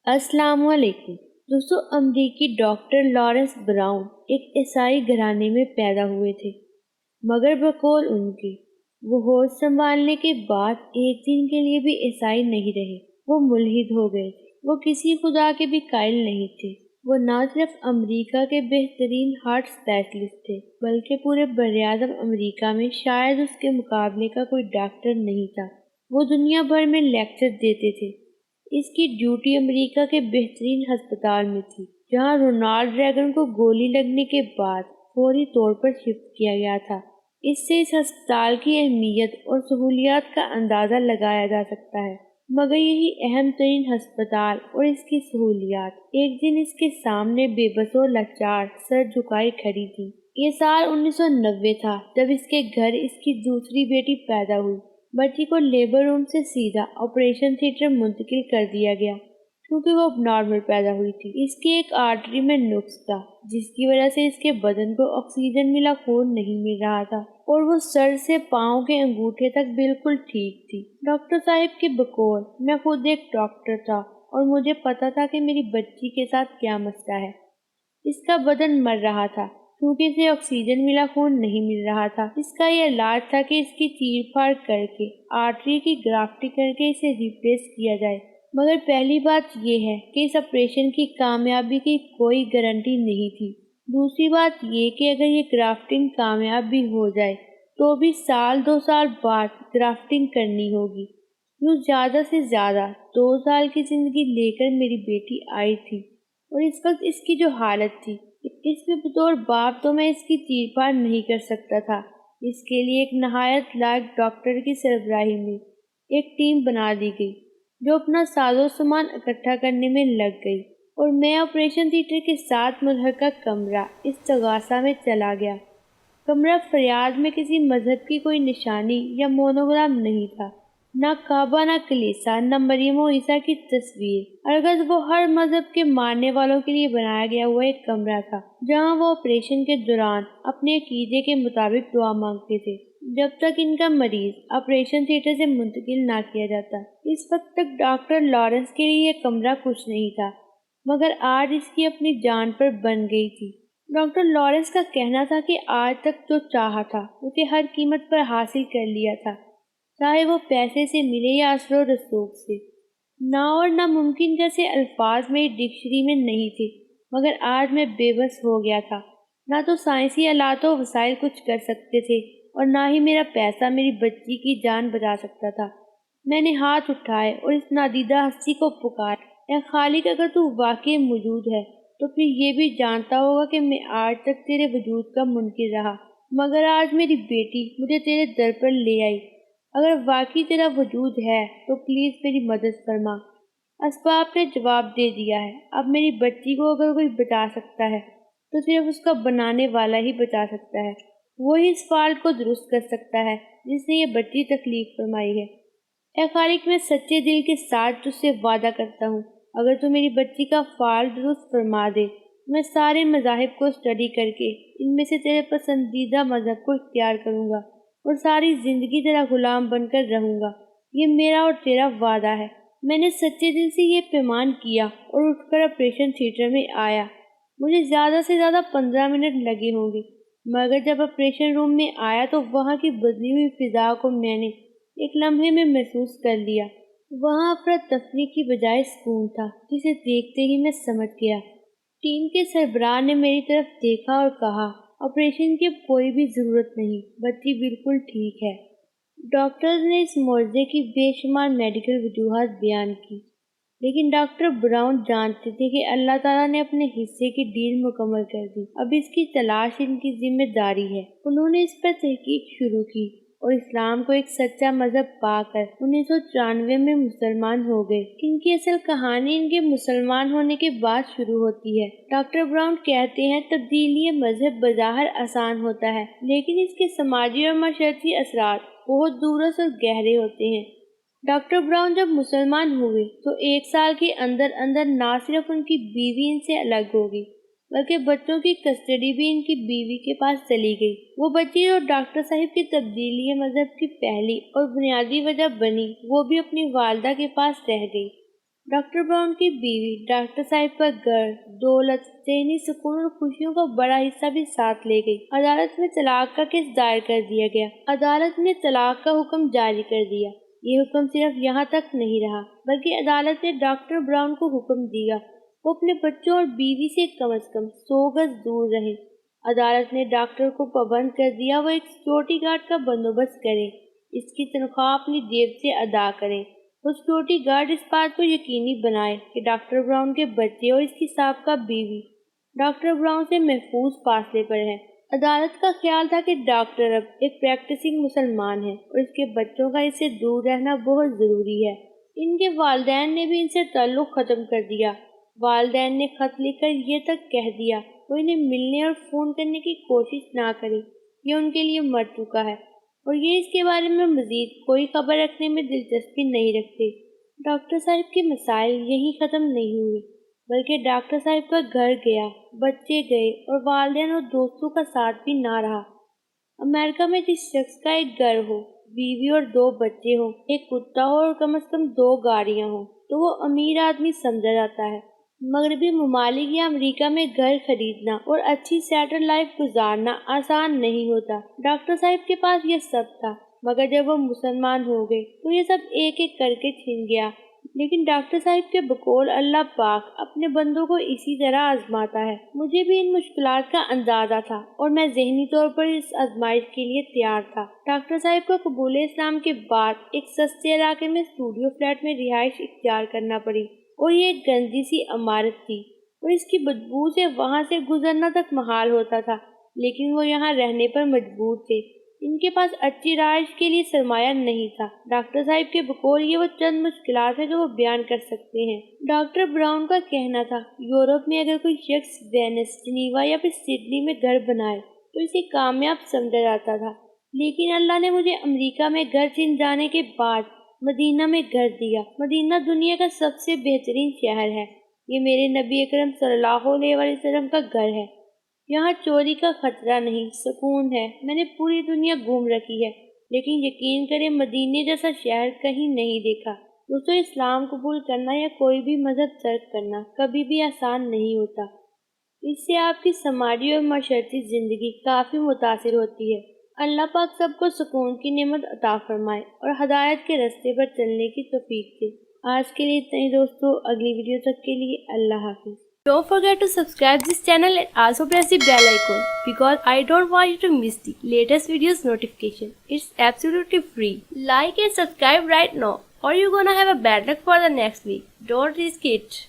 अस्सलाम वालेकुम दोस्तों। अमरीकी डॉक्टर लॉरेंस ब्राउन एक ईसाई घराने में पैदा हुए थे, मगर बकौल उनके वो होश संभालने के बाद एक दिन के लिए भी ईसाई नहीं रहे। वो मुल्हिद हो गए थे। वो किसी खुदा के भी कायल नहीं थे। वो ना सिर्फ अमेरिका के बेहतरीन हार्ट स्पेशलिस्ट थे, बल्कि पूरे बरआज़म अमेरिका में शायद उसके मुकाबले का कोई डॉक्टर नहीं था। वो दुनिया भर में लेक्चर देते थे। इसकी ड्यूटी अमेरिका के बेहतरीन अस्पताल में थी, जहां रोनाल्ड रेगन को गोली लगने के बाद फौरी तौर पर शिफ्ट किया गया था। इससे इस अस्पताल की अहमियत और सहूलियात का अंदाज़ा लगाया जा सकता है। मगर यही अहम तरीन अस्पताल और इसकी सहूलियात एक दिन इसके सामने बेबस और लाचार सर झुकाए खड़ी थी। ये साल 1990 था, जब इसके घर इसकी दूसरी बेटी पैदा हुई। बच्ची को लेबर रूम से सीधा ऑपरेशन थिएटर मुंतकिल कर दिया गया, क्योंकि वो अब नॉर्मल पैदा हुई थी। इसकी एक आर्टरी में नुक्स था, जिसकी वजह से इसके बदन को ऑक्सीजन मिला खून नहीं मिल रहा था, और वो सर से पाँव के अंगूठे तक बिल्कुल ठीक थी। डॉक्टर साहब की बकौल मैं खुद एक डॉक्टर था, और मुझे पता था कि मेरी बच्ची के साथ क्या मसला है। इसका बदन मर रहा था, क्योंकि इसे ऑक्सीजन मिला खून नहीं मिल रहा था। इसका ये इलाज था कि इसकी चीर फाड़ करके आर्टरी की ग्राफ्टिंग करके इसे रिप्लेस किया जाए। मगर पहली बात यह है कि इस ऑपरेशन की कामयाबी की कोई गारंटी नहीं थी। दूसरी बात ये कि अगर ये ग्राफ्टिंग कामयाब भी हो जाए तो भी साल 2 साल बाद ग्राफ्टिंग करनी होगी। यूँ ज़्यादा से ज़्यादा 2 साल की ज़िंदगी लेकर मेरी बेटी आई थी, और इस वक्त इसकी जो हालत थी, इसमें बतौर बाप तो मैं इसकी चीर-फाड़ नहीं कर सकता था। इसके लिए एक नहायत लायक डॉक्टर की सरबराही में एक टीम बना दी गई, जो अपना साजो सामान इकट्ठा करने में लग गई, और मैं ऑपरेशन थिएटर के साथ मुल्हका कमरा इस्तगासा में चला गया। कमरा फरियाद में किसी मजहब की कोई निशानी या मोनोग्राम नहीं था, ना काबा, ना कलीसा, ना मरियम और ईसा की तस्वीर। अलगद वो हर मजहब के मानने वालों के लिए बनाया गया हुआ एक कमरा था, जहां वो ऑपरेशन के दौरान अपने अकीदे के मुताबिक दुआ मांगते थे, जब तक इनका मरीज ऑपरेशन थिएटर से मुंतकिल ना किया जाता। इस वक्त तक डॉक्टर लॉरेंस के लिए यह कमरा कुछ नहीं था, मगर आज इसकी अपनी जान पर बन गई थी। डॉक्टर लॉरेंस का कहना था कि आज तक जो चाहा था उसे हर कीमत पर हासिल कर लिया था, चाहे वो पैसे से मिले या असर और रसूख से। ना और नामुमकिन जैसे अल्फाज मेरी डिक्शनरी में नहीं थे, मगर आज मैं बेबस हो गया था। ना तो साइंसी आलात और वसाइल कुछ कर सकते थे, और ना ही मेरा पैसा मेरी बच्ची की जान बचा सकता था। मैंने हाथ उठाए और इस नादीदा हस्ती को पुकार, ऐ खालिक, अगर तू वाकई मौजूद है तो फिर ये भी जानता होगा कि मैं आज तक तेरे वजूद का मुनकिर रहा, मगर आज मेरी बेटी मुझे तेरे दर पर ले आई। अगर वाकई तेरा वजूद है तो प्लीज़ मेरी मदद फरमा। असबाब ने जवाब दे दिया है। अब मेरी बच्ची को अगर कोई बचा सकता है तो सिर्फ उसका बनाने वाला ही बचा सकता है। वही इस फाल्ट को दुरुस्त कर सकता है जिसने ये बच्ची तकलीफ फरमाई है। ऐ खालिक, मैं सच्चे दिल के साथ तुझसे वादा करता हूँ, अगर तू मेरी बच्ची का फाल्ट दुरुस्त फरमा दे, मैं सारे मज़ाहिब को स्टडी करके इनमें से तेरे पसंदीदा मज़हब को इख्तियार करूँगा और सारी ज़िंदगी तेरा गुलाम बनकर रहूँगा। ये मेरा और तेरा वादा है। मैंने सच्चे दिल से ये पैमान किया और उठकर ऑपरेशन थिएटर में आया। मुझे ज़्यादा से ज़्यादा 15 मिनट लगे होंगे, मगर जब ऑपरेशन रूम में आया तो वहाँ की बदली हुई फिजा को मैंने एक लम्हे में महसूस कर लिया। वहाँ अफरा तफरी की बजाय सुकून था, जिसे देखते ही मैं समझ गया। टीम के सरबराह ने मेरी तरफ देखा और कहा, ऑपरेशन की कोई भी ज़रूरत नहीं, बच्ची बिल्कुल ठीक है। डॉक्टर ने इस मुआवजे की बेशुमार मेडिकल वजूहात बयान की, लेकिन डॉक्टर ब्राउन जानते थे कि अल्लाह ताला ने अपने हिस्से की डील मुकम्मल कर दी। अब इसकी तलाश इनकी जिम्मेदारी है। उन्होंने इस पर तहकीक शुरू की और इस्लाम को एक सच्चा मजहब पाकर 1994 में मुसलमान हो गए। इनकी असल कहानी इनके मुसलमान होने के बाद शुरू होती है। डॉक्टर ब्राउन कहते हैं, तब्दीली मजहब बज़ाहिर आसान होता है, लेकिन इसके समाजी और माशरती असरात बहुत दूरस और गहरे होते हैं। डॉक्टर ब्राउन जब मुसलमान हुए तो 1 साल के अंदर अंदर ना सिर्फ उनकी बीवी इनसे अलग हो गई, बल्कि बच्चों की कस्टडी भी इनकी बीवी के पास चली गई। वो बच्ची जो डॉक्टर साहब की तब्दीली मजहब की पहली और बुनियादी वजह बनी, वो भी अपनी वालदा के पास रह गई। ڈاکٹر براؤن کی بیوی، ڈاکٹر صاحب کا گھر، دولت، ذہنی سکون اور خوشیوں کا بڑا حصہ بھی ساتھ لے گئی۔ عدالت میں طلاق کا کیس دائر کر دیا گیا۔ عدالت نے طلاق کا حکم جاری کر دیا۔ یہ حکم صرف یہاں تک نہیں رہا، بلکہ عدالت نے ڈاکٹر براؤن کو حکم دیا وہ اپنے بچوں اور بیوی سے کم از کم 100 گز دور رہیں۔ عدالت نے ڈاکٹر کو پابند کر دیا وہ ایک سیکورٹی گارڈ کا بندوبست کریں، اس کی تنخواہ اپنی جیب سے ادا کریں۔ وہ سیکورٹی گارڈ اس بات کو یقینی بنائے کہ ڈاکٹر براؤن کے بچے اور اس کی سابقہ بیوی ڈاکٹر براؤن سے محفوظ فاصلے پر ہیں۔ عدالت کا خیال تھا کہ ڈاکٹر اب ایک پریکٹسنگ مسلمان ہے اور اس کے بچوں کا اس سے دور رہنا بہت ضروری ہے۔ ان کے والدین نے بھی ان سے تعلق ختم کر دیا۔ والدین نے خط لکھ کر یہ تک کہہ دیا وہ انہیں ملنے اور فون کرنے کی کوشش نہ کرے، یہ ان کے لیے مر چکا ہے اور یہ اس کے بارے میں مزید کوئی خبر رکھنے میں دلچسپی نہیں رکھتے۔ ڈاکٹر صاحب کے مسائل یہیں ختم نہیں ہوئے، بلکہ ڈاکٹر صاحب کا گھر گیا، بچے گئے اور والدین اور دوستوں کا ساتھ بھی نہ رہا۔ امریکہ میں جس شخص کا ایک گھر ہو، بیوی اور 2 بچے ہوں، ایک کتا ہو اور کم از کم 2 گاڑیاں ہوں، تو وہ امیر آدمی سمجھا جاتا ہے۔ مغربی ممالک یا امریکہ میں گھر خریدنا اور اچھی سیٹل لائف گزارنا آسان نہیں ہوتا۔ ڈاکٹر صاحب کے پاس یہ سب تھا، مگر جب وہ مسلمان ہو گئے تو یہ سب ایک ایک کر کے چھن گیا۔ لیکن ڈاکٹر صاحب کے بقول اللہ پاک اپنے بندوں کو اسی طرح آزماتا ہے۔ مجھے بھی ان مشکلات کا اندازہ تھا اور میں ذہنی طور پر اس آزمائش کے لیے تیار تھا۔ ڈاکٹر صاحب کو قبول اسلام کے بعد ایک سستے علاقے میں اسٹوڈیو فلیٹ میں رہائش اختیار کرنا پڑی اور یہ ایک گندی سی عمارت تھی اور اس کی بدبو سے وہاں سے گزرنا تک محال ہوتا تھا، لیکن وہ یہاں رہنے پر مجبور تھے۔ ان کے پاس اچھی رہائش کے لیے سرمایہ نہیں تھا۔ ڈاکٹر صاحب کے بقول یہ وہ چند مشکلات ہیں جو وہ بیان کر سکتے ہیں۔ ڈاکٹر براؤن کا کہنا تھا یورپ میں اگر کوئی شخص وینس، جنیوا یا پھر سڈنی میں گھر بنائے تو اسے کامیاب سمجھا جاتا تھا، لیکن اللہ نے مجھے امریکہ میں گھر چھن جانے کے بعد مدینہ میں گھر دیا۔ مدینہ دنیا کا سب سے بہترین شہر ہے، یہ میرے نبی اکرم صلی اللہ علیہ وسلم کا گھر ہے۔ یہاں چوری کا خطرہ نہیں، سکون ہے۔ میں نے پوری دنیا گھوم رکھی ہے، لیکن یقین کریں مدینے جیسا شہر کہیں نہیں دیکھا۔ دوستو، اسلام قبول کرنا یا کوئی بھی مذہب ترک کرنا کبھی بھی آسان نہیں ہوتا۔ اس سے آپ کی سماجی اور معاشرتی زندگی کافی متاثر ہوتی ہے۔ اللہ پاک سب کو سکون کی نعمت عطا فرمائے اور ہدایت کے راستے پر چلنے کی توفیق دے۔ آج کے لیے اتنا ہی دوستو، اگلی ویڈیو تک کے لیے اللہ حافظ۔ Don't forget to subscribe this channel and also press the bell icon because I don't want you to miss the latest videos notification. It's absolutely free. Like and subscribe right now or you're gonna have a bad luck for the next week. Don't risk it.